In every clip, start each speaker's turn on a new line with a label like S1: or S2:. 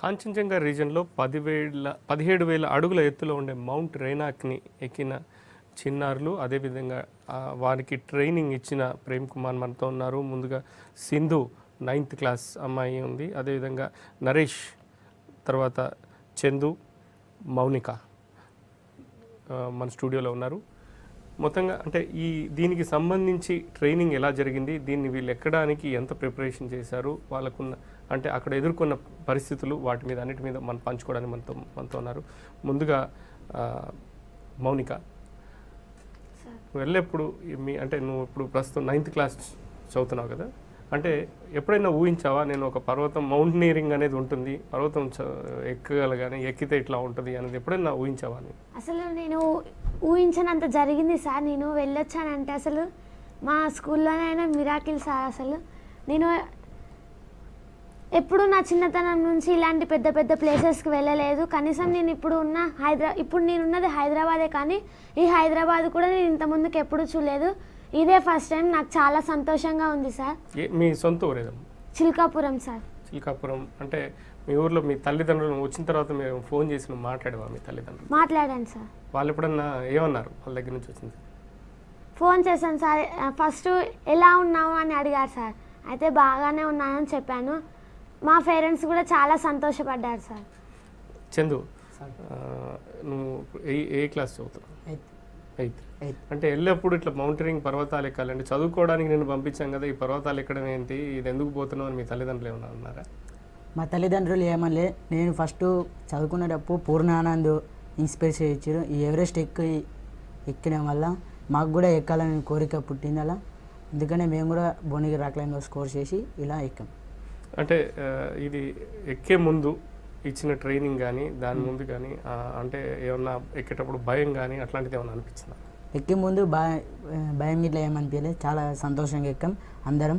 S1: కాంచన్జంగా రీజియన్లో 17,000 అడుగుల ఎత్తులో ఉండే మౌంట్ రైనాక్ని ఎక్కిన చిన్నారులు, అదేవిధంగా వారికి ట్రైనింగ్ ఇచ్చిన ప్రేమ్ కుమార్ మనతో ఉన్నారు. ముందుగా సింధు 9th క్లాస్ అమ్మాయి ఉంది, అదేవిధంగా నరేష్, తర్వాత చందు, మౌనిక మన స్టూడియోలో ఉన్నారు. మొత్తంగా అంటే దీనికి సంబంధించి ట్రైనింగ్ ఎలా జరిగింది, దీన్ని వీళ్ళు ఎక్కడానికి ఎంత ప్రిపరేషన్ చేశారు, వాళ్ళకున్న అంటే అక్కడ ఎదుర్కొన్న పరిస్థితులు, వాటి మీద అన్నిటి మీద మనం పంచుకోవడానికి మనతో ఉన్నారు. ముందుగా మౌనిక, వెళ్ళేప్పుడు అంటే నువ్వు ఇప్పుడు ప్రస్తుతం 9th క్లాస్ చదువుతున్నావు కదా, అంటే ఎప్పుడైనా ఊహించావా నేను ఒక పర్వతం మౌంటనీరింగ్ అనేది ఉంటుంది, పర్వతం ఎక్కగలగానే ఎక్కితే ఇట్లా ఉంటుంది అనేది ఎప్పుడైనా ఊహించావా?
S2: అసలు నేను ఊహించనంత జరిగింది సార్. నేను వెళ్ళొచ్చానంటే అసలు మా స్కూల్లోనైనా మిరాకిల్ సార్. అసలు నేను ఎప్పుడు నా చిన్నతనం నుంచి ఇలాంటి పెద్ద పెద్ద ప్లేసెస్కి వెళ్ళలేదు. కనీసం నేను ఇప్పుడు నేనున్నది హైదరాబాదే, కానీ ఈ హైదరాబాద్ కూడా నేను ఇంతకుముందుకు ఎప్పుడు చూడలేదు. ఇదే ఫస్ట్ టైం. నాకు చాలా సంతోషంగా ఉంది సార్.
S1: మీ సొంత ఊరు ఏదమ్మా?
S2: చిల్కాపురం సార్.
S1: చిల్కాపురం అంటే మీ ఊర్లో మీ తల్లిదండ్రులు వచ్చిన తర్వాత మీరు ఫోన్ చేసి మాట్లాడేవా? మీ తల్లిదండ్రులు
S2: మాట్లాడాను సార్.
S1: వాళ్ళు ఎప్పుడన్నా ఏమన్నారు వాళ్ళ దగ్గర నుంచి వచ్చింది?
S2: ఫోన్ చేశాను సార్. ఫస్ట్ ఎలా ఉన్నావు అని అడిగారు సార్. అయితే బాగానే ఉన్నానని చెప్పాను. మా పేరెంట్స్ కూడా చాలా సంతోషపడ్డారు సార్.
S1: చందు, నువ్వు ఏ క్లాస్ చదువుతున్నావు? 8th. అంటే వెళ్ళేప్పుడు ఇట్లా మౌంటైనింగ్ పర్వతాలు ఎక్కాలంటే చదువుకోవడానికి నేను పంపించాం కదా, ఈ పర్వతాలు ఎక్కడం ఏంటి, ఇది ఎందుకు పోతున్నావు అని మీ తల్లిదండ్రులు ఏమన్నా అన్నారా?
S3: మా తల్లిదండ్రులు ఏమనలే. నేను ఫస్ట్ చదువుకునేటప్పుడు పూర్ణానంద్ ఇన్స్పిరేషన్ ఇచ్చారు. ఈ ఎవరెస్ట్ ఎక్కడం వల్ల మాకు కూడా ఎక్కాలని కోరిక పుట్టింది. అలా అందుకనే మేము కూడా భువనగిరి రాక్ క్లైంబింగ్లో స్కోర్ చేసి ఇలా ఎక్కాం.
S1: అంటే ఇది ఎక్కే ముందు ఇచ్చిన ట్రైనింగ్ కానీ దాని ముందు కానీ అంటే ఏమన్నా ఎక్కేటప్పుడు భయం కానీ అట్లాంటిది ఏమన్నా అనిపించిందా?
S3: ఎక్కే ముందు భయం ఇట్లా ఏమనిపించలేదు. చాలా సంతోషంగా ఎక్కాం అందరం.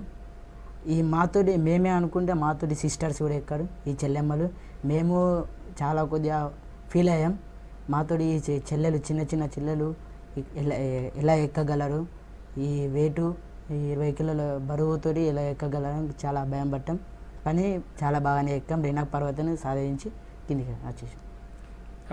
S3: మాతోటి మేమే అనుకుంటే మాతోటి సిస్టర్స్ కూడా ఎక్కారు, ఈ చెల్లెమ్మలు. మేము చాలా కొద్దిగా ఫీల్ అయ్యాం. మాతోటి ఈ చెల్లెలు, చిన్న చిన్న చెల్లెలు ఎలా ఎక్కగలరు, ఈ వెయిటు 20 కిలోల బరువుతోటి ఎలా ఎక్కగలరు చాలా భయం పట్టాం. కానీ చాలా బాగానే ఎక్కాం. రైనాక్ పర్వతాన్ని సాధించి కిందికి వచ్చేసాం.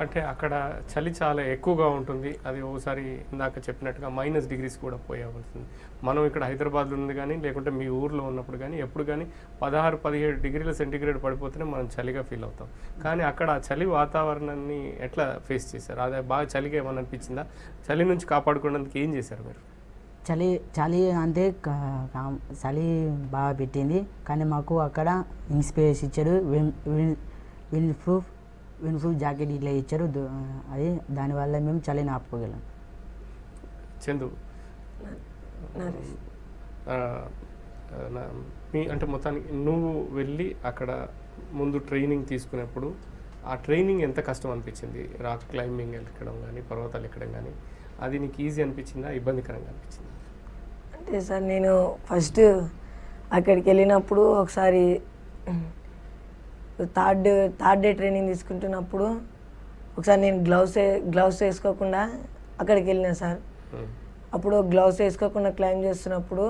S1: అంటే అక్కడ చలి చాలా ఎక్కువగా ఉంటుంది. అది ఒకసారి ఇందాక చెప్పినట్టుగా -డిగ్రీస్ కూడా పోయే ఉంటుంది. మనం ఇక్కడ హైదరాబాద్లో ఉంది కానీ, లేకుంటే మీ ఊర్లో ఉన్నప్పుడు కానీ, ఎప్పుడు కానీ 16-17 డిగ్రీల సెంటీగ్రేడ్ పడిపోతేనే మనం చలిగా ఫీల్ అవుతాం. కానీ అక్కడ చలి వాతావరణాన్ని ఎట్లా ఫేస్ చేశారు? అదే బాగా చలిగా ఏమన్నా అనిపించిందా? చలి నుంచి కాపాడుకోవడానికి ఏం చేశారు మీరు?
S3: చలి అంటే చలి బాగా పెట్టింది, కానీ మాకు అక్కడ ఇన్స్పిరేషన్ ఇచ్చారు. విండ్ ప్రూఫ్ జాకెట్ ఇట్లా ఇచ్చారు. అది దానివల్ల మేము చలిని ఆపుకోగలం.
S1: చందు, అంటే మొత్తానికి నువ్వు వెళ్ళి అక్కడ ముందు ట్రైనింగ్ తీసుకున్నప్పుడు ఆ ట్రైనింగ్ ఎంత కష్టం అనిపించింది? రాక్ క్లైంబింగ్ ఎక్కడం కానీ, పర్వతాలు ఎక్కడం కానీ, అది నీకు ఈజీ అనిపించిందా, ఇబ్బందికరంగా అనిపించిందా?
S4: అంటే సార్ నేను ఫస్ట్ అక్కడికి వెళ్ళినప్పుడు ఒకసారి థర్డ్ డే ట్రైనింగ్ తీసుకుంటున్నప్పుడు ఒకసారి నేను గ్లౌస్ వేసుకోకుండా అక్కడికి వెళ్ళినా సార్. అప్పుడు గ్లౌస్ వేసుకోకుండా క్లైంబ్ చేస్తున్నప్పుడు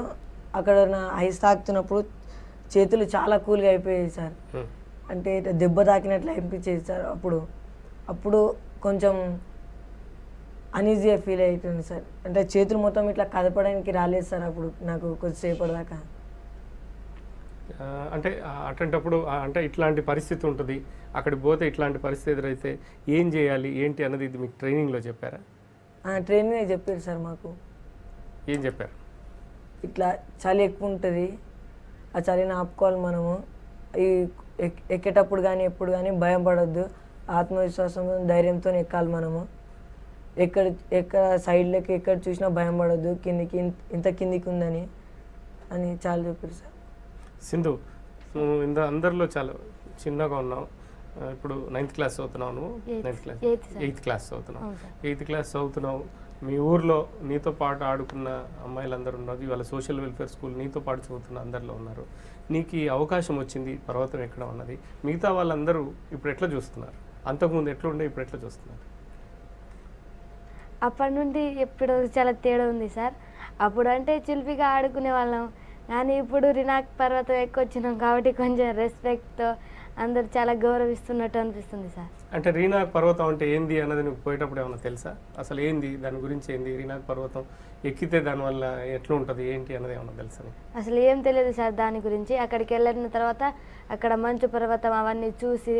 S4: అక్కడ నా ఐస్ తాకుతున్నప్పుడు చేతులు చాలా కూల్గా అయిపోయాయి సార్. అంటే దెబ్బ తాకినట్లు అనిపించేది సార్. అప్పుడు కొంచెం అనీజీగా ఫీల్ అవుతుంది సార్. అంటే చేతులు మొత్తం ఇట్లా కదపడానికి రాలేదు సార్ అప్పుడు నాకు కొద్దిసేపటి దాకా.
S1: అంటే అట్లాంటప్పుడు అంటే ఇట్లాంటి పరిస్థితి ఉంటుంది, అక్కడికి పోతే ఇట్లాంటి పరిస్థితి ఎదురైతే ఏం చేయాలి ఏంటి అన్నది ఇది మీకు ట్రైనింగ్లో చెప్పారా?
S4: ట్రైనింగ్ చెప్పారు సార్ మాకు.
S1: ఏం చెప్పారు?
S4: ఇట్లా చలి ఎక్కువ ఉంటుంది, ఆ చలిని ఆపుకోవాలి మనము. ఈ ఎక్కేటప్పుడు కానీ ఎప్పుడు కానీ భయం పడొద్దు, ఆత్మవిశ్వాసం ధైర్యంతో ఎక్కాలి మనము. ఎక్కడ సైడ్లోకి ఎక్కడ చూసినా భయం పడొద్దు, కిందికి ఇంత కిందికి ఉందని అని చాలా చెప్పారు సార్.
S1: సింధు, నువ్వు అందరిలో చాలా చిన్నగా ఉన్నావు. ఇప్పుడు 9th క్లాస్ చదువుతున్నావు. నువ్వు 8th క్లాస్ చదువుతున్నావు. 8th క్లాస్ చదువుతున్నావు. మీ ఊర్లో నీతో పాటు ఆడుకున్న అమ్మాయిలందరూ ఉన్నారు. ఇవాళ సోషల్ వెల్ఫేర్ స్కూల్ నీతో పాటు చదువుతున్న అందరిలో ఉన్నారు. నీకు ఈ అవకాశం వచ్చింది పర్వతం ఎక్కడం అన్నది, మిగతా వాళ్ళందరూ ఇప్పుడు ఎట్లా చూస్తున్నారు? అంతకుముందు ఎట్లా ఉండే, ఇప్పుడు ఎట్లా చూస్తున్నారు?
S2: అప్పటి నుండి ఇప్పుడు చాలా తేడా ఉంది సార్. అప్పుడు అంటే చిలిపిగా ఆడుకునే వాళ్ళం, కానీ ఇప్పుడు రినాక్ పర్వతం ఎక్కువ వచ్చినాం కాబట్టి కొంచెం రెస్పెక్ట్తో
S5: అందరు చాలా గౌరవిస్తున్నట్టు అనిపిస్తుంది సార్.
S1: అంటే రీనాక్ పర్వతం అంటే ఏంది అన్నది నువ్వు పోయేటప్పుడు ఏమన్నా తెలుసా? అసలు ఏంది దాని గురించి, ఏంది రీనాక్ పర్వతం ఎక్కితే దానివల్ల ఎట్లా ఉంటుంది ఏంటి అన్నది ఏమన్నా తెలుసా?
S5: అసలు ఏం తెలియదు సార్ దాని గురించి. అక్కడికి వెళ్ళిన తర్వాత అక్కడ మంచు పర్వతం అవన్నీ చూసి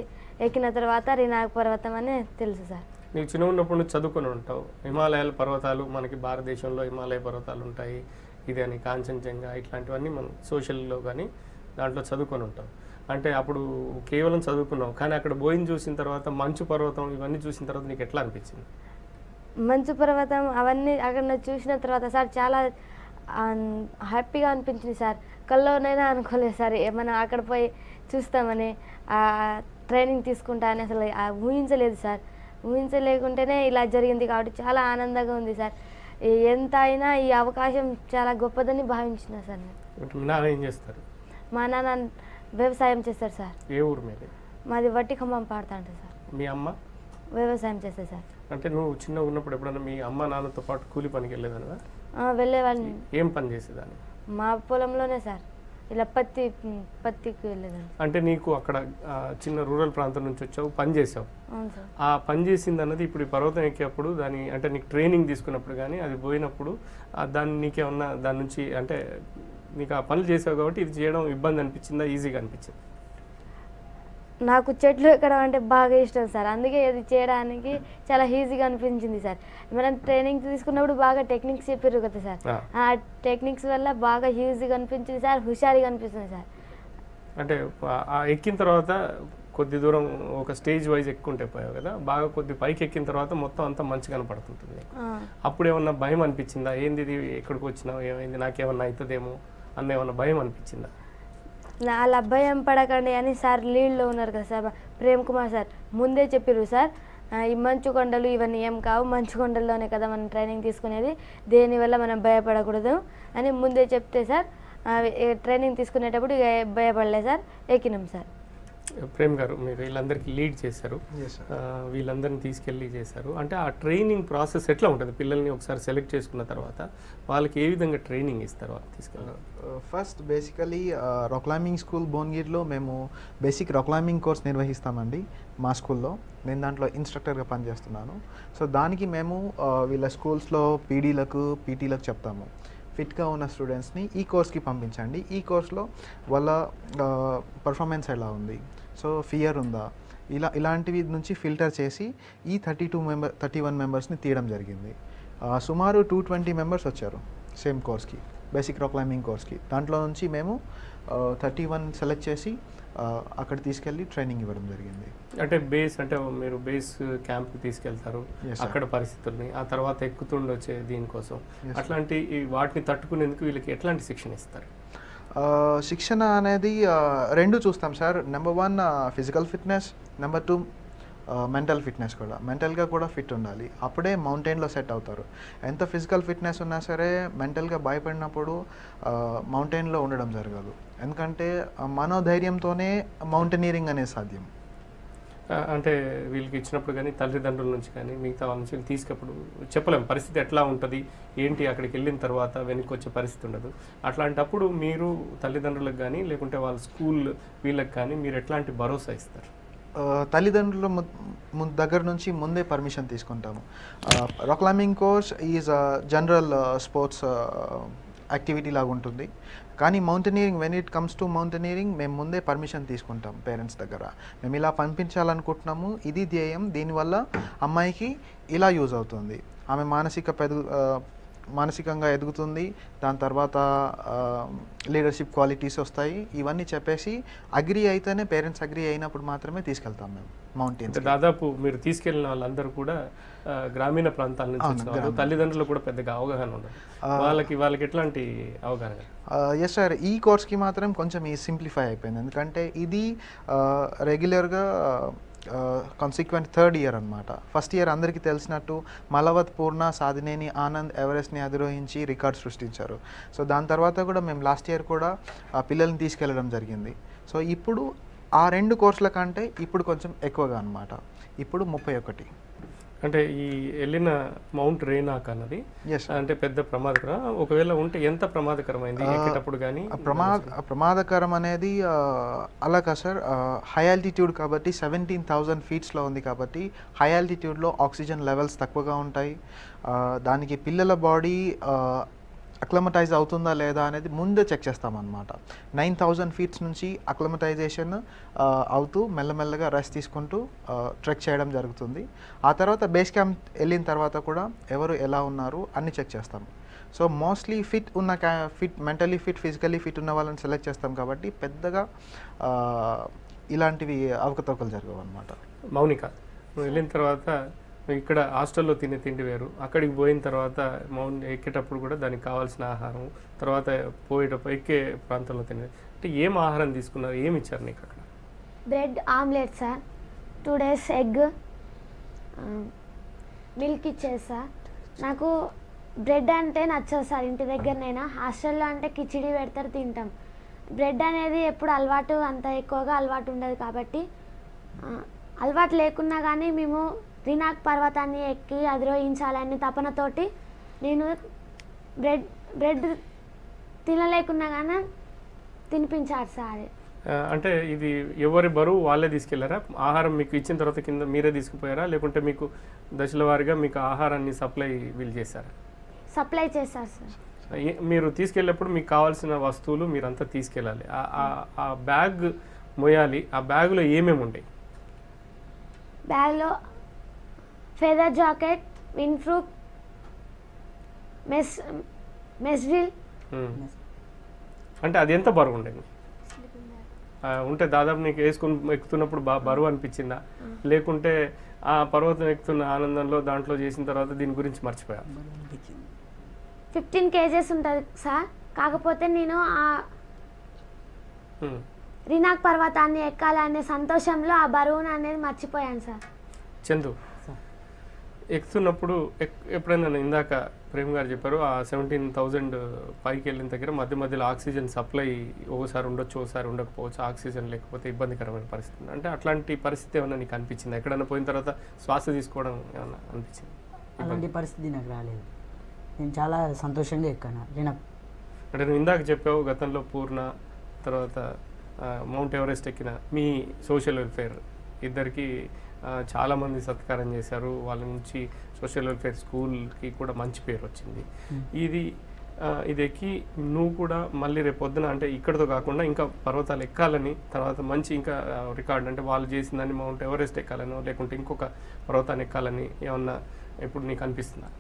S5: ఎక్కిన తర్వాత రీనాక్ పర్వతం అని తెలుసు సార్.
S1: నీకు చిన్న ఉన్నప్పుడు నువ్వు చదువుకొని ఉంటావు, హిమాలయాల పర్వతాలు మనకి భారతదేశంలో హిమాలయ పర్వతాలు ఉంటాయి, ఇది అని కాంచనజంగా ఇట్లాంటివన్నీ మనం సోషల్లో కానీ దాంట్లో చదువుకొని ఉంటాం. అంటే అప్పుడు కేవలం చదువుకున్నావు, కానీ అక్కడ పోయిన చూసిన తర్వాత మంచు పర్వతం ఇవన్నీ చూసిన తర్వాత నీకు ఎట్లా అనిపించింది?
S5: మంచు పర్వతం అవన్నీ అక్కడ చూసిన తర్వాత సార్ చాలా హ్యాపీగా అనిపించింది సార్. కల్లోనైనా అనుకోలేదు సార్ మనం అక్కడ పోయి చూస్తామని, ట్రైనింగ్ తీసుకుంటా అని అసలు ఊహించలేదు సార్. ఊహించలేకుంటేనే ఇలా జరిగింది కాబట్టి చాలా ఆనందంగా ఉంది సార్. ఎంత అయినా ఈ అవకాశం చాలా గొప్పదని భావించిన సార్.
S1: మీ నాన్న ఏం చేస్తారు?
S5: మా నాన్న వ్యవసాయం చేస్తారు సార్.
S1: ఏ ఊరు మీద?
S5: మాది వట్టి ఖమ్మం పాడుతా ఉంటుంది సార్.
S1: మీ అమ్మ
S5: వ్యవసాయం చేస్తారు సార్.
S1: అంటే నువ్వు చిన్నగా ఉన్నప్పుడు ఎప్పుడన్నా మీ అమ్మ నాన్నతో పాటు కూలి పనికి వెళ్ళేదానివా?
S5: వెళ్ళేవాళ్ళని.
S1: ఏం పని చేసేదాన్ని?
S5: మా పొలంలోనే సార్, ఇలా పత్తికి వెళ్ళేదాన్ని.
S1: అంటే నీకు అక్కడ చిన్న రూరల్ ప్రాంతం నుంచి వచ్చావు, పని చేసావు.
S5: అవును సార్.
S1: ఆ పని చేసింది అన్నది ఇప్పుడు ఈ పర్వతం ఎక్కేప్పుడు దాని అంటే నీకు ట్రైనింగ్ తీసుకున్నప్పుడు కానీ అది పోయినప్పుడు దాన్ని నీకేమన్నా దాని నుంచి అంటే నీకు ఆ పనులు చేసావు కాబట్టి ఇది చేయడం ఇబ్బంది అనిపించిందా, ఈజీగా అనిపించింది?
S5: నాకు చెట్లు ఎక్కడం అంటే బాగా ఇష్టం సార్, అందుకే ఇది చేయడానికి చాలా ఈజీగా అనిపించింది సార్. మనం ట్రైనింగ్ తీసుకున్నప్పుడు బాగా టెక్నిక్స్ చెప్పారు కదా సార్, ఆ టెక్నిక్స్ వల్ల బాగా ఈజీగా అనిపించింది సార్, హుషారుగా అనిపిస్తుంది సార్.
S1: అంటే ఎక్కిన తర్వాత కొద్ది దూరం ఒక స్టేజ్ వైజ్ ఎక్కుంటే పోయావు కదా, బాగా కొద్ది పైకి ఎక్కిన తర్వాత మొత్తం అంతా మంచిగా కనపడుతుంటుంది. అప్పుడు ఏమన్నా భయం అనిపించిందా? ఏంది ఇది ఎక్కడికి వచ్చినావు, ఏమైంది, నాకేమన్నా అవుతుందేమో అన్న ఏమన్నా భయం అనిపించిందా?
S5: అలా భయం పడకండి అని సార్ లీడ్లో ఉన్నారు కదా సార్ ప్రేమ్ కుమార్ సార్, ముందే చెప్పారు సార్ ఈ మంచు కొండలు ఇవన్నీ ఏం కావు, మంచు కొండల్లోనే కదా మనం ట్రైనింగ్ తీసుకునేది, దేనివల్ల మనం భయపడకూడదు అని ముందే చెప్తే సార్ ట్రైనింగ్ తీసుకునేటప్పుడు భయపడలేదు సార్, ఎక్కినాం సార్.
S1: ప్రేమ్ గారు, మీరు వీళ్ళందరికీ లీడ్ చేశారు, వీళ్ళందరినీ తీసుకెళ్ళి చేశారు. అంటే ఆ ట్రైనింగ్ ప్రాసెస్ ఎట్లా ఉంటుంది? పిల్లల్ని ఒకసారి సెలెక్ట్ చేసుకున్న తర్వాత వాళ్ళకి ఏ విధంగా ట్రైనింగ్ ఇస్తారు తీసుకెళ్ళారు?
S6: First basically rock climbing school భువనగిరిలో మేము బేసిక్ రాక్ క్లైంబింగ్ కోర్స్ నిర్వహిస్తామండి మా స్కూల్లో. నేను దాంట్లో ఇన్స్ట్రక్టర్గా పనిచేస్తున్నాను. సో దానికి మేము వీళ్ళ స్కూల్స్లో పీడీలకు పీటీలకు చెప్తాము, ఫిట్గా ఉన్న స్టూడెంట్స్ని ఈ కోర్స్కి పంపించండి, ఈ కోర్స్లో వాళ్ళ పర్ఫార్మెన్స్ ఎలా ఉంది, సో ఫియర్ ఉందా, ఇలాంటివి నుంచి ఫిల్టర్ చేసి ఈ 31 మెంబర్స్ని తీయడం జరిగింది. సుమారు 220 మెంబర్స్ వచ్చారు సేమ్ కోర్స్కి, బేసిక్ రాక్ క్లైంబింగ్ కోర్స్కి. దాంట్లో నుంచి మేము 31 సెలెక్ట్ చేసి అక్కడ తీసుకెళ్ళి ట్రైనింగ్ ఇవ్వడం జరిగింది.
S1: అంటే బేస్ అంటే మీరు బేస్ క్యాంప్కి తీసుకెళ్తారు, అక్కడ పరిస్థితుల్ని ఆ తర్వాత ఎక్కుతుండొచ్చే దీనికోసం అట్లాంటి వాటిని తట్టుకునేందుకు వీళ్ళకి ఎట్లాంటి శిక్షణ ఇస్తారు?
S6: శిక్షణ అనేది రెండు చూస్తాం sir. Number 1 physical fitness, number 2 mental fitness కూడా. మెంటల్గా కూడా ఫిట్ ఉండాలి, అప్పుడే మౌంటైన్లో సెట్ అవుతారు. ఎంత ఫిజికల్ ఫిట్నెస్ ఉన్నా సరే మెంటల్గా భయపడినప్పుడు మౌంటైన్లో ఉండడం జరగదు, ఎందుకంటే మనోధైర్యంతోనే మౌంటైనీరింగ్ అనేది సాధ్యం.
S1: అంటే వీళ్ళకి ఇచ్చినప్పుడు కానీ తల్లిదండ్రుల నుంచి కానీ మిగతా వాళ్ళ నుంచి తీసుకప్పుడు చెప్పలేము పరిస్థితి ఎట్లా ఉంటుంది ఏంటి, అక్కడికి వెళ్ళిన తర్వాత వెనక్కి వచ్చే పరిస్థితి ఉండదు. అట్లాంటప్పుడు మీరు తల్లిదండ్రులకు కానీ లేకుంటే వాళ్ళ స్కూల్ వీళ్ళకి కానీ మీరు ఎట్లాంటి భరోసా ఇస్తారు?
S6: తల్లిదండ్రుల దగ్గర నుంచి ముందే పర్మిషన్ తీసుకుంటాము. Rock climbing course is general sports activity లాగా ఉంటుంది, కానీ mountaineering when it comes to mountaineering మేము ముందే పర్మిషన్ తీసుకుంటాం పేరెంట్స్ దగ్గర. మేము ఇలా పంపించాలనుకుంటున్నాము, ఇది ధ్యేయం, దీనివల్ల అమ్మాయికి ఇలా యూజ్ అవుతుంది, ఆమె మానసికంగా ఎదుగుతుంది, దాని తర్వాత లీడర్షిప్ క్వాలిటీస్ వస్తాయి, ఇవన్నీ చెప్పేసి అగ్రి అయితేనే, పేరెంట్స్ అగ్రి అయినప్పుడు మాత్రమే తీసుకెళ్తాం మేము మౌంటైన్స్.
S1: దాదాపు మీరు తీసుకెళ్ళిన వాళ్ళందరూ కూడా గ్రామీణ ప్రాంతాల నుంచి వచ్చిన తల్లిదండ్రులు కూడా పెద్దగా అవగాహన ఉండదు, వాళ్ళకి ఎట్లాంటి అవగాహన?
S6: ఎస్ సార్, ఈ కోర్స్కి మాత్రం కొంచెం ఈ సింప్లిఫై అయిపోయింది, ఎందుకంటే ఇది రెగ్యులర్గా కాన్సిక్వెంట్ 3rd ఇయర్ అనమాట. ఫస్ట్ ఇయర్ అందరికీ తెలిసినట్టు మలవత్, పూర్ణ, సాధినేని, ఆనంద్ ఎవరెస్ట్ని అధిరోహించి రికార్డ్ సృష్టించారు. సో దాని తర్వాత కూడా మేము లాస్ట్ ఇయర్ కూడా పిల్లల్ని తీసుకెళ్ళడం జరిగింది. సో ఇప్పుడు ఆ 2 కోర్సుల కంటే ఇప్పుడు కొంచెం ఎక్కువగా అనమాట, ఇప్పుడు 31.
S1: అంటే ఈ వెళ్ళిన మౌంట్ రేనాక్ అన్నది
S6: Yes.
S1: అంటే పెద్ద ప్రమాదకరం, ఒకవేళ ఉంటే ఎంత ప్రమాదకరమైంది ఎక్కేటప్పుడు కానీ?
S6: ప్రమాదకరం అనేది అలాగా సార్, హై ఆల్టిట్యూడ్ కాబట్టి 17,000 ఫీట్స్లో ఉంది కాబట్టి హై ఆల్టిట్యూడ్లో ఆక్సిజన్ లెవెల్స్ తక్కువగా ఉంటాయి. దానికి పిల్లల బాడీ అక్లమటైజ్ అవుతుందా లేదా అనేది ముందే చెక్ చేస్తామన్నమాట. 9,000 ఫీట్స్ నుంచి అక్లమటైజేషన్ అవుతూ మెల్లమెల్లగా రెస్ట్ తీసుకుంటూ ట్రెక్ చేయడం జరుగుతుంది. ఆ తర్వాత బేస్ క్యాంప్ వెళ్ళిన తర్వాత కూడా ఎవరు ఎలా ఉన్నారు అన్నీ చెక్ చేస్తాం. So mostly mentally fit, physically fit ఉన్న వాళ్ళని సెలెక్ట్ చేస్తాం కాబట్టి పెద్దగా ఇలాంటివి అవకతవకలు జరగవు అన్నమాట.
S1: మౌనిక, నువ్వు వెళ్ళిన తర్వాత ఇక్కడ హాస్టల్లో తినే తిండి వేరు, అక్కడికి పోయిన తర్వాత మౌంట్ ఎక్కేటప్పుడు కూడా దానికి కావాల్సిన ఆహారం, తర్వాత పోయేటప్పుడు ఎక్కే ప్రాంతంలో తినే అంటే ఏం ఆహారం తీసుకున్నారు, ఏమి ఇచ్చారు నీకు అక్కడ?
S2: Bread omelette sir, 2 days egg, milk ఇచ్చేది సార్. నాకు బ్రెడ్ అంటే నచ్చదు సార్, ఇంటి దగ్గరనైనా. హాస్టల్లో అంటే కిచిడి పెడతారు, తింటాం. బ్రెడ్ అనేది ఎప్పుడు అలవాటు, అంత ఎక్కువగా అలవాటు ఉండదు కాబట్టి అలవాటు లేకున్నా కానీ మేము రినాక్ పర్వతాన్ని ఎక్కి అధిరోహించాలని తపనతోటి నేను బ్రెడ్ తినలేకున్నా కానీ తినిపించారు సార్.
S1: అంటే ఇది ఎవరి బరువు వాళ్ళే తీసుకెళ్లారా? ఆహారం మీకు ఇచ్చిన తర్వాత కింద మీరే తీసుకుపోయారా, లేకుంటే మీకు దశల వారీగా మీకు ఆహారాన్ని సప్లై వీలు చేశారా?
S2: సప్లై చేశారు సార్.
S1: మీరు తీసుకెళ్ళేటప్పుడు మీకు కావాల్సిన వస్తువులు మీరంతా తీసుకెళ్ళాలి, ఆ బ్యాగ్ మోయాలి. ఆ బ్యాగ్లో ఏమేమి ఉంటాయి?
S2: బ్యాగ్లో feather jacket, wind proof, mess drill.
S1: అంటే అది ఎంత బరువు ఉండేది? ఉంటే దాదాపు నీకు వేసుకుని ఎక్కుతున్నప్పుడు బరువు అనిపించిందా, లేకుంటే ఆ పర్వతం ఎక్కుతున్న ఆనందంలో దాంట్లో చేసిన తర్వాత దీని గురించి మర్చిపోయా?
S2: 15 kgs ఉంటుంది సార్. కాకపోతే నేను ఆ రినాక్ పర్వతాన్ని ఎక్కాలనే సంతోషంలో ఆ బరువును అనేది మర్చిపోయాను సార్.
S1: చందు, ఎక్కుతున్నప్పుడు ఎప్పుడైనా ఇందాక ప్రేమ్ గారు చెప్పారు ఆ 17,000 పైకి వెళ్ళిన దగ్గర మధ్య మధ్యలో ఆక్సిజన్ సప్లై ఒకసారి ఉండొచ్చు, ఒకసారి ఉండకపోవచ్చు, ఆక్సిజన్ లేకపోతే ఇబ్బందికరమైన పరిస్థితి. అంటే అట్లాంటి పరిస్థితి ఏమన్నా నీకు అనిపించింది? ఎక్కడైనా పోయిన తర్వాత శ్వాస తీసుకోవడం ఏమన్నా అనిపించింది?
S3: అలాంటి పరిస్థితి నాకు రాలేదు, నేను చాలా సంతోషంగా ఎక్కాను రినాక్.
S1: అంటే నువ్వు ఇందాక చెప్పావు గతంలో పూర్ణ తర్వాత మౌంట్ ఎవరెస్ట్ ఎక్కిన మీ సోషల్ వెల్ఫేర్ ఇద్దరికి చాలామంది సత్కారం చేశారు, వాళ్ళ నుంచి సోషల్ వెల్ఫేర్ స్కూల్కి కూడా మంచి పేరు వచ్చింది. ఇది ఎక్కి నువ్వు కూడా మళ్ళీ రేపు పొద్దున అంటే ఇక్కడితో కాకుండా ఇంకా పర్వతాలు ఎక్కాలని, తర్వాత మంచి ఇంకా రికార్డ్ అంటే వాళ్ళు చేసిందని మౌంట్ ఎవరెస్ట్ ఎక్కాలనో లేకుంటే ఇంకొక పర్వతాన్ని ఎక్కాలని ఏమన్నా ఇప్పుడు నీకు అనిపిస్తుందా?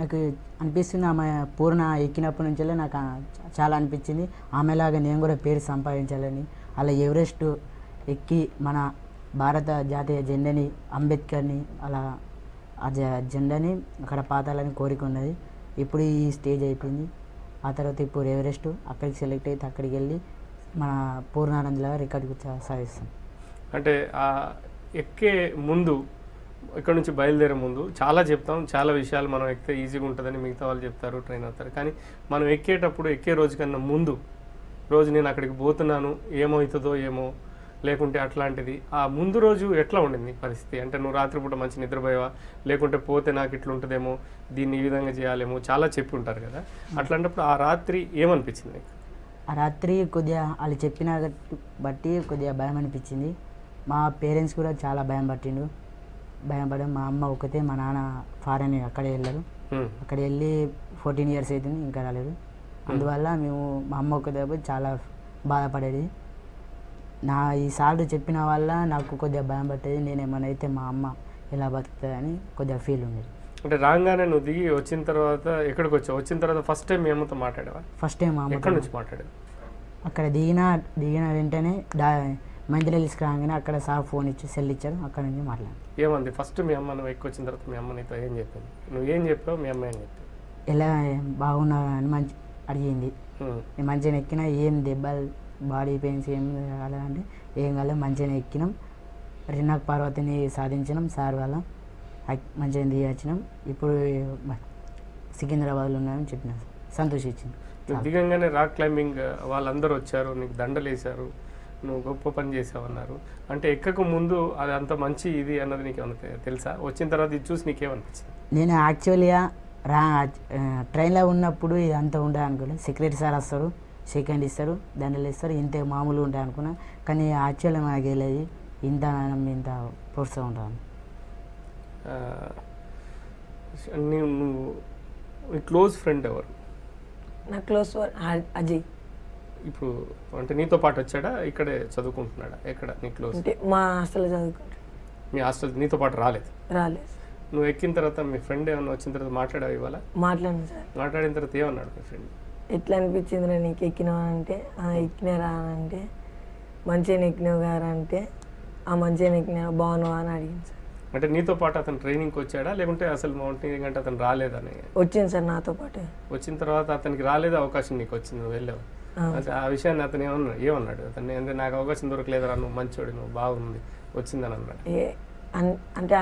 S3: నాకు అనిపిస్తుంది, ఆమె పూర్ణ ఎక్కినప్పటి నుంచే నాకు చాలా అనిపించింది ఆమెలాగా నేను కూడా పేరు సంపాదించాలని. అలా ఎవరెస్ట్ ఎక్కి మన భారత జాతీయ జెండాని, అంబేద్కర్ని అలా ఆ జెండాని అక్కడ పాతాలని కోరిక ఉన్నది. ఇప్పుడు ఈ స్టేజ్ అయిపోయింది, ఆ తర్వాత ఇప్పుడు ఎవరెస్ట్ అక్కడికి సెలెక్ట్ అయితే అక్కడికి వెళ్ళి మన పూర్ణానందలాగా రికార్డుకు సాధిస్తాం.
S1: అంటే ఎక్కే ముందు ఇక్కడ నుంచి బయలుదేరే ముందు చాలా చెప్తాం, చాలా విషయాలు మనం ఎక్కితే ఈజీగా ఉంటుందని మిగతా వాళ్ళు చెప్తారు, ట్రైన్ అవుతారు. కానీ మనం ఎక్కేటప్పుడు ఎక్కే రోజు కన్నా ముందు రోజు నేను అక్కడికి పోతున్నాను ఏమవుతుందో ఏమో లేకుంటే అట్లాంటిది ఆ ముందు రోజు ఎట్లా ఉండింది పరిస్థితి? అంటే నువ్వు రాత్రిపూట మంచి నిద్రపోయావా, లేకుంటే పోతే నాకు ఇట్లా ఉంటుందేమో, దీన్ని ఈ విధంగా చేయాలేమో, చాలా చెప్పి ఉంటారు కదా. అట్లాంటప్పుడు ఆ రాత్రి ఏమనిపించింది నీకు?
S3: ఆ రాత్రి కొద్దిగా వాళ్ళు చెప్పిన బట్టి కొద్దిగా భయం అనిపించింది. మా పేరెంట్స్ కూడా చాలా భయం పడ్డాం. మా అమ్మ ఒకతే, మా నాన్న ఫారెన్ అక్కడే వెళ్ళారు. అక్కడ వెళ్ళి 14 years అవుతుంది, ఇంకా రాలేదు. అందువల్ల మేము మా అమ్మ ఒకతే చాలా బాధపడేది. ఈ సార్లు చెప్పిన వల్ల నాకు కొద్దిగా భయం పట్టేది, నేనేమన్నా అయితే మా అమ్మ ఎలా బతుకుతుందని కొద్దిగా ఫీల్ ఉండేది.
S1: అంటే రాగానే నువ్వు దిగి వచ్చిన తర్వాత ఎక్కడికి వచ్చావు? వచ్చిన తర్వాత ఫస్ట్ టైం మీ అమ్మతో మాట్లాడావా?
S3: ఫస్ట్ టైం మా
S1: ఎక్కడి నుంచి మాట్లాడావు?
S3: అక్కడ దిగిన వెంటనే మందిలో తీసుకురాగానే అక్కడ సార్ ఫోన్ ఇచ్చి సెల్ ఇచ్చారు, అక్కడ నుంచి మాట్లాడాను.
S1: ఏమంది ఫస్ట్ మీ అమ్మ? నువ్వు ఎక్కువ వచ్చిన తర్వాత మీ అమ్మ నీతో ఏం చెప్పింది? నువ్వు ఏం చెప్పావు, మీ అమ్మ ఏం చెప్పింది?
S3: ఎలా బాగున్నా అని మంచి అడిగింది. నేను మంచిగా ఎక్కినా, ఏం దెబ్బలు బాడీ పెయిన్స్ ఏం కాలేదంటే ఏం కాలేదు, మంచిగా ఎక్కినాం. రినాక్ పర్వతాన్ని సాధించినాం సార్ వల్ల, మంచిగా దిగొచ్చినాం. ఇప్పుడు సికింద్రాబాద్లో ఉన్నామని చెప్పిన, సంతోషించింది.
S1: దిగంగానే రాక్ క్లైంబింగ్ వాళ్ళందరూ వచ్చారు, నీకు దండలు వేశారు, నువ్వు గొప్ప పని చేసావన్నారు. అంటే ఎక్కక ముందు అది అంత మంచి ఇది అన్నది నీకు ఏమన్నా తెలుసా? వచ్చిన తర్వాత ఇది చూసి నీకేమనిపించింది?
S3: నేను యాక్చువల్గా ట్రైన్లో ఉన్నప్పుడు ఇదంతా ఉండే అనుకోలేదు. సెక్రటరీ సార్ వస్తారు, సెకండ్ ఇస్తారు, దండలు ఇస్తారు, ఇంత మామూలుగా ఉంటాయి అనుకున్నా. కానీ యాక్చువల్గా నాకు వెళ్ళేది ఇంత ఫోర్స్గా ఉంటాను.
S1: నువ్వు క్లోజ్ ఫ్రెండ్ ఎవరు?
S4: నా క్లోజ్ అజయ్.
S1: ఇప్పుడు అంటే నీతో పాటు వచ్చాడా, ఇక్కడే చదువుకుంటున్నాడా? ఎక్కడ నీ క్లోజ్?
S4: అంటే మా హాస్టల్లో చదువుకుంటాడు.
S1: మీ హాస్టల్ నీతో పాటు రాలేదు?
S4: రాలేదు.
S1: నువ్వు ఎక్కిన తర్వాత మీ ఫ్రెండ్ ఏమన్నా వచ్చిన తర్వాత మాట్లాడావు ఇవాళ?
S4: మాట్లాడిన సార్.
S1: మాట్లాడిన తర్వాత ఏమన్నాడు మీ ఫ్రెండ్?
S4: ఎట్లా అనిపించిందిరా నీకు ఎక్కినావా అంటే, ఎక్కినారా అని అంటే, మంచిగా ఎక్కినావు గారా అంటే, మంచిగా ఎక్కినా బాగున్నావా అని అడిగింది సార్.
S1: అంటే నీతో పాటు అతను ట్రైనింగ్కి వచ్చాడా, లేకుంటే అసలు మౌంటైనింగ్ అంటే అతను రాలేదని?
S4: వచ్చింది సార్ నాతో పాటు.
S1: వచ్చిన తర్వాత అతనికి రాలేదు, అవకాశం నీకు వచ్చింది, నువ్వు వెళ్ళావు. ఆ విషయాన్ని అతను ఏమన్నాడు? అతన్ని అంటే నాకు అవకాశం దొరకలేదురా, నువ్వు మంచోడు, నువ్వు బాగుంది, వచ్చిందని అన్నాడు.
S4: అంటే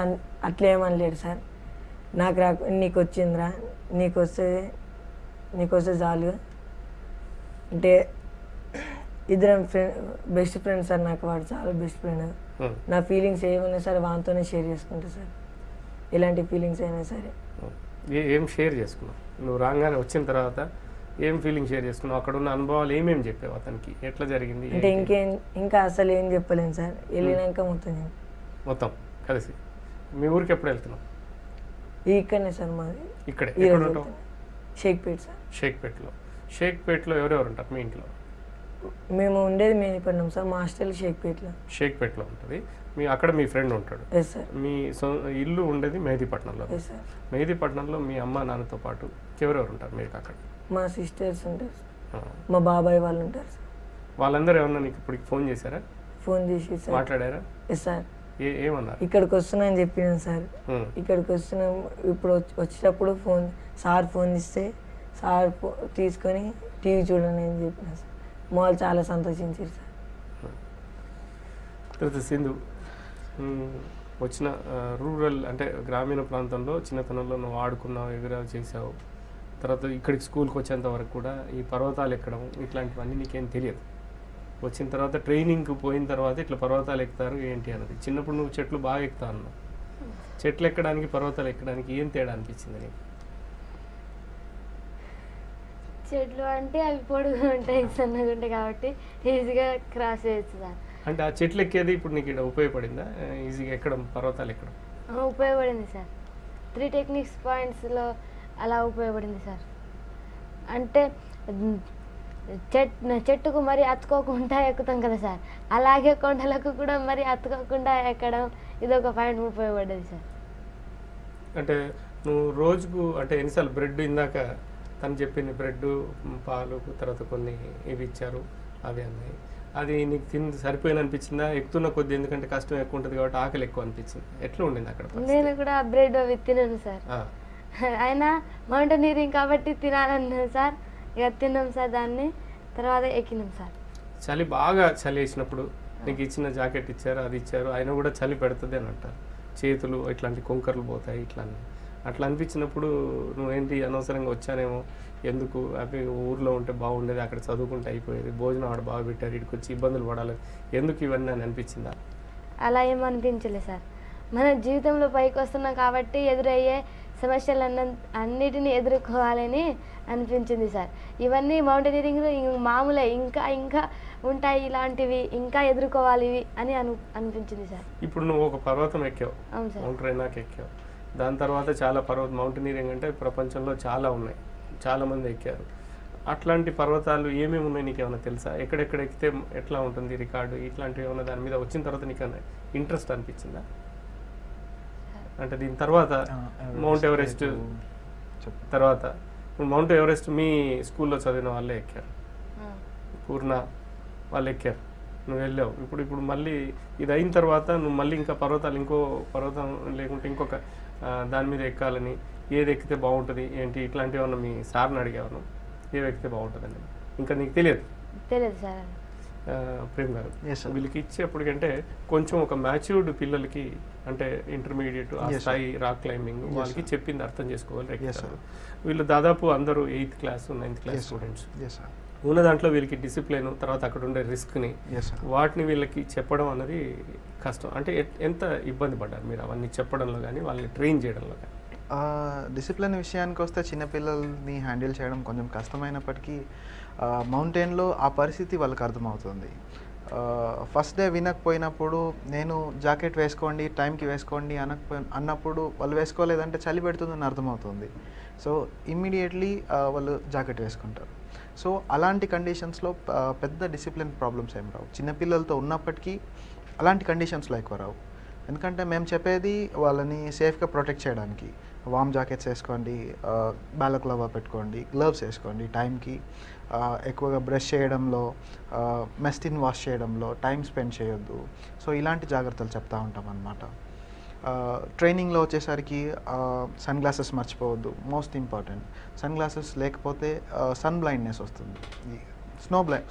S4: అట్లా ఏమనలేడు సార్. నాకు నీకు వచ్చిందిరా, నీకు వస్తే చాలు. అంటే ఇద్దరం బెస్ట్ ఫ్రెండ్ సార్. నాకు వాడు చాలా బెస్ట్ ఫ్రెండ్. నా ఫీలింగ్స్ ఏమైనా సరే వానితోనే షేర్ చేసుకుంటా సార్. ఎలాంటి ఫీలింగ్స్ అయినా సరే.
S1: ఏం షేర్ చేసుకున్నావు నువ్వు రాగానే వచ్చిన తర్వాత? ఏం ఫీలింగ్ షేర్ చేసుకున్నావు? అక్కడ ఉన్న అనుభవాలు ఏమేమి చెప్పావు అతనికి? ఎట్లా జరిగింది?
S4: అంటే ఇంకా అసలు ఏం చెప్పలేను సార్. వెళ్ళినాక మొత్తం
S1: కలిసి. మీ ఊరికి ఎప్పుడు వెళ్తున్నావు?
S4: ఇక్కడనే సార్ మాది.
S1: ఇక్కడే?
S4: షేక్పేట్ సార్.
S1: షేక్పేట్లో ఎవరెవరు ఉంటారు మీ ఇంట్లో?
S4: మేము ఉండేది మేనిపట్నం సార్. మా హాస్టల్
S1: షేక్పేట్లో ఉంటుంది. అక్కడ మీ ఫ్రెండ్ ఉంటాడు?
S4: Yes sir.
S1: మీ ఇల్లు ఉండేది మెహదీపట్నంలో?
S4: Yes sir.
S1: మెహదీపట్నంలో మీ అమ్మ నాన్నతో పాటు ఎవరెవరు ఉంటారు మీకు అక్కడ?
S4: మా సిస్టర్స్ ఉంటారు, మా బాబాయ్ వాళ్ళు ఉంటారు సార్.
S1: వాళ్ళందరూ ఏమన్నా నీకు ఇప్పుడు ఫోన్ చేశారా?
S4: ఫోన్ చేసి సార్
S1: మాట్లాడారా?
S4: Yes sir.
S1: ఏమన్నారు?
S4: ఇక్కడికి వస్తున్నా అని చెప్పినాను సార్. ఇక్కడికి వస్తున్నాం. ఇప్పుడు వచ్చేటప్పుడు సార్ ఫోన్ ఇస్తే సార్ తీసుకొని టీవీ చూడండి అని చెప్పిన సార్. వాళ్ళు చాలా సంతోషించారు సార్.
S1: తర్వాత సింధు, వచ్చిన రూరల్ అంటే గ్రామీణ ప్రాంతంలో చిన్నతనంలో నువ్వు ఆడుకున్నావు, ఎగురావు, చేసావు. తర్వాత ఇక్కడికి స్కూల్కి వచ్చేంత వరకు కూడా ఈ పర్వతాలు ఎక్కడం ఇట్లాంటివన్నీ నీకేం తెలియదు. వచ్చిన తర్వాత ట్రైనింగ్కి పోయిన తర్వాత ఇట్లా పర్వతాలు ఎక్కుతారు ఏంటి అన్నది. చిన్నప్పుడు నువ్వు చెట్లు బాగా ఎక్కుతా అన్నావు. చెట్లు ఎక్కడానికి పర్వతాలు ఎక్కడానికి ఏం తేడా అనిపించింది నీకు?
S5: చెట్లు అంటే అవి పొడుగు ఉంటాయి, సన్నగా ఉంటాయి కాబట్టి ఈజీగా క్రాస్ చేయొచ్చు సార్.
S1: అంటే ఆ చెట్లు ఎక్కేది ఇప్పుడు నీకు ఇక్కడ ఉపయోగపడిందా? ఈజీగా ఎక్కడం, పర్వతాలు ఎక్కడం
S5: ఉపయోగపడింది సార్. 3 టెక్నిక్స్ పాయింట్స్లో అలా ఉపయోగపడింది సార్. అంటే చెట్టుకు మరి అతుకోకుండా ఎక్కుతాం కదా సార్, అలాగే కొండలకు కూడా మరి అతుకోకుండా ఎక్కడం ఇదొక పాయింట్ ఉపయోగపడ్డది సార్.
S1: అంటే నువ్వు రోజుకు అంటే ఎన్నిసార్లు బ్రెడ్, ఇందాక తను చెప్పింది బ్రెడ్, పాలు, తర్వాత కొన్ని ఇవి ఇచ్చారు అవి అన్నాయి, అది నీకు సరిపోయిన అనిపించిందా? ఎక్కుతున్న కొద్ది, ఎందుకంటే కష్టం ఎక్కువ ఉంటుంది కాబట్టి ఆకలి ఎక్కువ అనిపించింది. ఎట్లా ఉండింది అక్కడ?
S5: నేను కూడా బ్రెడ్ అవి తిన్నాను సార్. అయినా మౌంటైనీరింగ్ కాబట్టి తినాలన్నాను సార్. ఇక తిన్నాం సార్ దాన్ని. తర్వాత ఎక్కినాం సార్.
S1: చలి బాగా చలి వేసినప్పుడు నీకు ఇచ్చిన జాకెట్ ఇచ్చారు, అది ఇచ్చారు, అయినా కూడా చలి పెడుతుంది అని అంటారు. చేతులు ఇట్లాంటి కొంకర్లు పోతాయి ఇట్లా అట్లా అనిపించినప్పుడు నువ్వేంటి అనవసరంగా వచ్చానేమో, ఎందుకు అవి ఊర్లో ఉంటే బాగుండేది, అక్కడ చదువుకుంటే అయిపోయేది, భోజనం ఆడ బాగా పెట్టారు, ఇక్కడికి వచ్చి ఇబ్బందులు పడాలి, ఎందుకు ఇవన్నీ అని అనిపించిందా?
S5: అలా ఏమనిపించలేదు సార్. మన జీవితంలో పైకి వస్తున్నాం కాబట్టి ఎదురయ్యే సమస్యలు అన్నిటినీ ఎదుర్కోవాలని అనిపించింది సార్. ఇవన్నీ మౌంటైనీరింగ్లో మామూలే, ఇంకా ఉంటాయి ఇలాంటివి, ఇంకా ఎదుర్కోవాలి ఇవి అని అనిపించింది సార్.
S1: ఇప్పుడు నువ్వు ఒక పర్వతం ఎక్కావు,
S5: అవును సార్,
S1: మౌంట్ రైనాక్ ఎక్కావు. దాని తర్వాత చాలా మౌంటైనీరింగ్ అంటే ప్రపంచంలో చాలా ఉన్నాయి, చాలామంది ఎక్కారు. అట్లాంటి పర్వతాలు ఏమేమి ఉన్నాయి నీకు ఏమైనా తెలుసా? ఎక్కడెక్కడ ఎక్కితే ఎట్లా ఉంటుంది రికార్డు, ఇట్లాంటివి ఏమైనా దాని మీద వచ్చిన తర్వాత నీకు ఇంట్రెస్ట్ అనిపించిందా? అంటే దీని తర్వాత మౌంట్ ఎవరెస్ట్ తర్వాత, మౌంట్ ఎవరెస్ట్ మీ స్కూల్లో చదివిన వాళ్ళే ఎక్కారు, పూర్ణ వాళ్ళు ఎక్కారు, నువ్వు వెళ్ళావు. ఇప్పుడు మళ్ళీ ఇది అయిన తర్వాత నువ్వు మళ్ళీ ఇంకా పర్వతాలు, ఇంకో పర్వతం లేకుంటే ఇంకొక దాని మీద ఎక్కాలని, ఏది ఎక్కితే బాగుంటుంది ఏంటి ఇట్లాంటివి ఏమన్నా మీ సార్ని అడిగాను, ఏవి ఎక్కితే బాగుంటుందని? ఇంకా నీకు తెలియదు
S5: సార్.
S1: ప్రేమ్ గారు, వీళ్ళకి ఇచ్చేప్పటికంటే కొంచెం ఒక మ్యాచ్యూర్డ్ పిల్లలకి, అంటే ఇంటర్మీడియట్ ఆ స్థాయి రాక్ క్లైంబింగ్ వాళ్ళకి చెప్పింది అర్థం చేసుకోవాలి. వీళ్ళు దాదాపు అందరూ 8th class 9th class students. ఉన్న దాంట్లో వీళ్ళకి డిసిప్లిన్, తర్వాత అక్కడ ఉండే రిస్క్ని
S6: ఎస్ సార్.
S1: వాటిని వీళ్ళకి చెప్పడం అన్నది కష్టం. అంటే ఎంత ఇబ్బంది పడ్డారు మీరు అవన్నీ చెప్పడంలో కానీ వాళ్ళని ట్రైన్ చేయడంలో కానీ?
S6: డిసిప్లిన్ విషయానికి వస్తే చిన్నపిల్లల్ని హ్యాండిల్ చేయడం కొంచెం కష్టమైనప్పటికీ మౌంటైన్లో ఆ పరిస్థితి వాళ్ళకి అర్థమవుతుంది. ఫస్ట్ డే వినకపోయినప్పుడు నేను జాకెట్ వేసుకోండి, టైంకి వేసుకోండి అన్నప్పుడు వాళ్ళు వేసుకోలేదంటే చలి పెడుతుందని అర్థమవుతుంది. సో ఇమ్మీడియట్లీ వాళ్ళు జాకెట్ వేసుకుంటారు. సో అలాంటి కండిషన్స్లో పెద్ద డిసిప్లిన్ ప్రాబ్లమ్స్ ఏం రావు. చిన్నపిల్లలతో ఉన్నప్పటికీ అలాంటి కండిషన్స్లో ఎక్కువ రావు. ఎందుకంటే మేము చెప్పేది వాళ్ళని సేఫ్గా ప్రొటెక్ట్ చేయడానికి. వామ్ జాకెట్స్ వేసుకోండి, బాలక్లవా పెట్టుకోండి, గ్లవ్స్ వేసుకోండి, టైంకి ఎక్కువగా బ్రష్ చేయడంలో, మెస్టిన్ వాష్ చేయడంలో టైం స్పెండ్ చేయొద్దు. సో ఇలాంటి జాగ్రత్తలు చెప్తూ ఉంటాం అన్నమాట. ట్రైనింగ్లో వచ్చేసరికి సన్ గ్లాసెస్ మర్చిపోవద్దు, మోస్ట్ ఇంపార్టెంట్. సన్ గ్లాసెస్ లేకపోతే సన్ బ్లైండ్నెస్ వస్తుంది,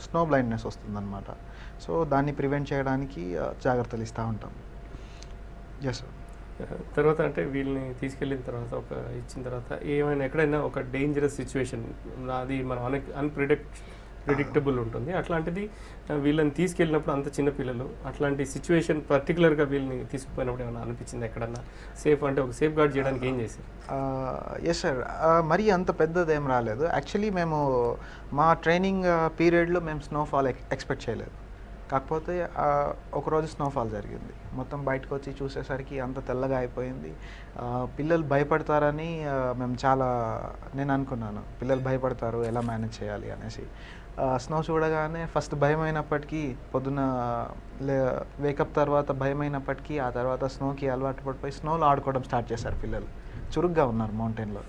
S6: స్నో బ్లైండ్నెస్ వస్తుంది అన్నమాట. సో దాన్ని ప్రివెంట్ చేయడానికి జాగ్రత్తలు ఇస్తూ ఉంటాం. Yes sir.
S1: తర్వాత అంటే వీళ్ళని తీసుకెళ్ళిన తర్వాత ఇచ్చిన తర్వాత ఏమైనా ఎక్కడైనా ఒక డేంజరస్ సిచ్యువేషన్, అది మనం ప్రిడిక్టబుల్ ఉంటుంది, అట్లాంటిది వీళ్ళని తీసుకెళ్ళినప్పుడు అంత చిన్నపిల్లలు అట్లాంటి సిచ్యువేషన్ పర్టికులర్గా వీళ్ళని తీసుకుపోయినప్పుడు ఏమైనా అనిపించింది ఎక్కడన్నా సేఫ్, అంటే ఒక సేఫ్ గార్డ్ చేయడానికి ఏం చేశారు?
S6: Yes sir. మరీ అంత పెద్దదేం రాలేదు. యాక్చువల్లీ మేము మా ట్రైనింగ్ పీరియడ్లో మేము స్నోఫాల్ ఎక్స్పెక్ట్ చేయలేదు. కాకపోతే ఒకరోజు స్నోఫాల్ జరిగింది. మొత్తం బయటకు వచ్చి చూసేసరికి అంత తెల్లగా అయిపోయింది. పిల్లలు భయపడతారని నేను అనుకున్నాను, పిల్లలు భయపడతారు, ఎలా మేనేజ్ చేయాలి అనేసి. స్నో చూడగానే ఫస్ట్ భయమైనప్పటికీ, పొద్దున వేకప్ తర్వాత భయమైనప్పటికీ, ఆ తర్వాత స్నోకి అలవాటు పడిపోయి స్నోలో ఆడుకోవడం స్టార్ట్ చేశారు పిల్లలు. చురుగ్గా ఉన్నారు మౌంటైన్లో.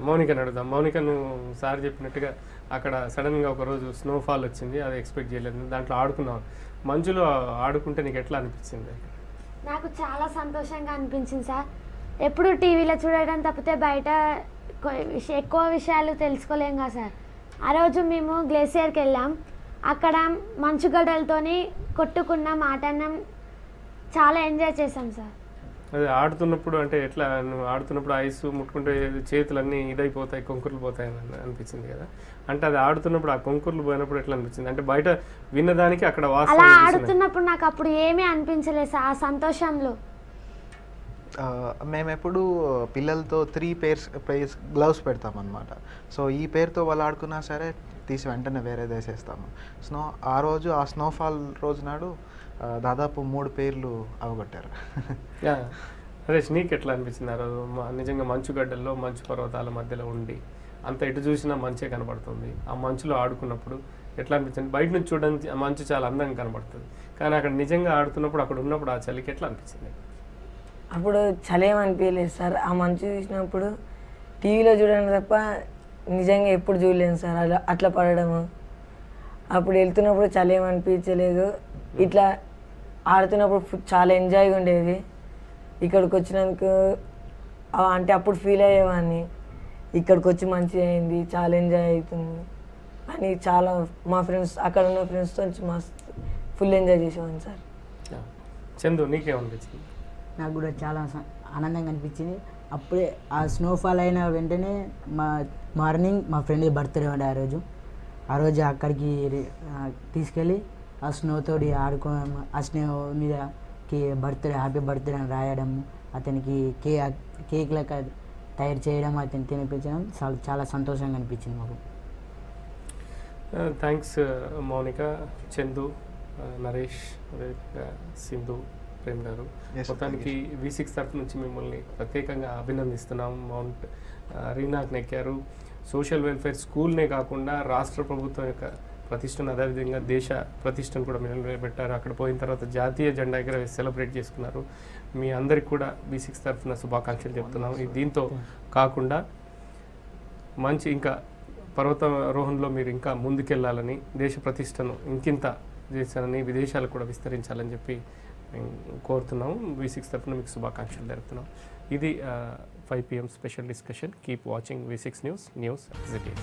S1: మౌనికని అడుగుదాం. మౌనిక, నువ్వు సార్ చెప్పినట్టుగా అక్కడ సడన్గా ఒకరోజు స్నోఫాల్ వచ్చింది, అది ఎక్స్పెక్ట్ చేయలేదు, దాంట్లో ఆడుకున్నావు. మంచులో ఆడుకుంటే నీకు ఎట్లా అనిపించింది?
S2: నాకు చాలా సంతోషంగా అనిపించింది సార్. ఎప్పుడు టీవీలో చూడడం తప్పితే బయట ఎక్కువ విషయాలు తెలుసుకోలేం కదా సార్. ఆ రోజు మేము గ్లేసియర్కి వెళ్ళాం. అక్కడ మంచుగడ్డలతోని కొట్టుకున్నాం, ఆటన్నాం, చాలా ఎంజాయ్ చేసాం సార్.
S1: అదే ఆడుతున్నప్పుడు అంటే ఎట్లా, నువ్వు ఆడుతున్నప్పుడు ఐస్ ముట్టుకుంటే చేతులన్నీ ఇదైపోతాయి, కొంకుర్లు పోతాయి అని అనిపించింది కదా. అంటే అది ఆడుతున్నప్పుడు ఆ కొంకుర్లు పోయినప్పుడు ఎట్లా అనిపించింది? అంటే బయట విన్నదానికి అక్కడ
S2: అలా ఆడుతున్నప్పుడు నాకు అప్పుడు ఏమీ అనిపించలేదు సార్. ఆ సంతోషంలో
S6: మేము ఎప్పుడు పిల్లలతో 3 pairs గ్లవ్స్ పెడతామన్నమాట. సో ఈ పేరుతో వాళ్ళు ఆడుకున్నా సరే తీసి వెంటనే వేరేది వేసేస్తాము. ఆ రోజు ఆ స్నోఫాల్ రోజు నాడు దాదాపు 3 పేర్లు అవగొట్టారు.
S1: అదే నీకు ఎట్లా అనిపించింది ఆ రోజు? నిజంగా మంచు గడ్డల్లో, మంచు పర్వతాల మధ్యలో ఉండి అంత ఎటు చూసినా మంచే కనబడుతుంది. ఆ మంచులో ఆడుకున్నప్పుడు ఎట్లా అనిపించింది? బయట నుంచి చూడడానికి మంచు చాలా అందంగా కనబడుతుంది, కానీ అక్కడ నిజంగా ఆడుతున్నప్పుడు, అక్కడ ఉన్నప్పుడు ఆ చలికి ఎట్లా అనిపించింది?
S4: అప్పుడు చలి ఏమనిపించలేదు సార్. ఆ మంచు చూసినప్పుడు టీవీలో చూడండి తప్ప నిజంగా ఎప్పుడు చూడలేను సార్ అట్లా పడడము. అప్పుడు వెళ్తున్నప్పుడు చలి ఏమనిపించలేదు. ఇట్లా ఆడుతున్నప్పుడు చాలా ఎంజాయ్గా ఉండేది. ఇక్కడికి వచ్చినందుకు అంటే అప్పుడు ఫీల్ అయ్యేవాడిని, ఇక్కడికి వచ్చి మంచిగా అయింది, చాలా ఎంజాయ్ అవుతుంది అని. చాలా మా ఫ్రెండ్స్, అక్కడ ఉన్న ఫ్రెండ్స్తో మస్తు ఫుల్ ఎంజాయ్ చేసేవాడిని సార్.
S1: చందు, నీకేమనిపించింది?
S3: నాకు కూడా చాలా ఆనందంగా అనిపించింది. అప్పుడే ఆ స్నోఫాల్ అయిన వెంటనే మార్నింగ్ మా ఫ్రెండ్ బర్త్డే ఉండే ఆ రోజు అక్కడికి తీసుకెళ్ళి ఆ స్నోతోటి ఆడుకోవడం, ఆ స్నో మీద హ్యాపీ బర్త్డే అని రాయడం, అతనికి కేక్ లెక్క తయారు చేయడం, అతను తినిపించడం చాలా సంతోషంగా అనిపించింది మాకు.
S1: థ్యాంక్స్ మౌనిక, చందు, నరేష్, సింధు, ప్రేమ్ గారు. మొత్తానికి V6 తరఫు నుంచి మిమ్మల్ని ప్రత్యేకంగా అభినందిస్తున్నాం. మౌంట్ రీనాక్ని ఎక్కారు. సోషల్ వెల్ఫేర్ స్కూల్నే కాకుండా రాష్ట్ర ప్రభుత్వం యొక్క ప్రతిష్టను, అదేవిధంగా దేశ ప్రతిష్టను కూడా మీరు నిలబెట్టారు. అక్కడ పోయిన తర్వాత జాతీయ జెండా దగ్గర సెలబ్రేట్ చేసుకున్నారు. మీ అందరికి కూడా V6 తరఫున శుభాకాంక్షలు చెప్తున్నాం. దీంతో కాకుండా మంచి ఇంకా పర్వతారోహణలో మీరు ఇంకా ముందుకెళ్ళాలని, దేశ ప్రతిష్టను ఇంకింత చేశానని, విదేశాలకు కూడా విస్తరించాలని చెప్పి మేము కోరుతున్నాము. V6 తరఫున మీకు శుభాకాంక్షలు జరుపుతున్నాం. ఇది 5 PM special discussion. Keep watching V6 news. News as it is.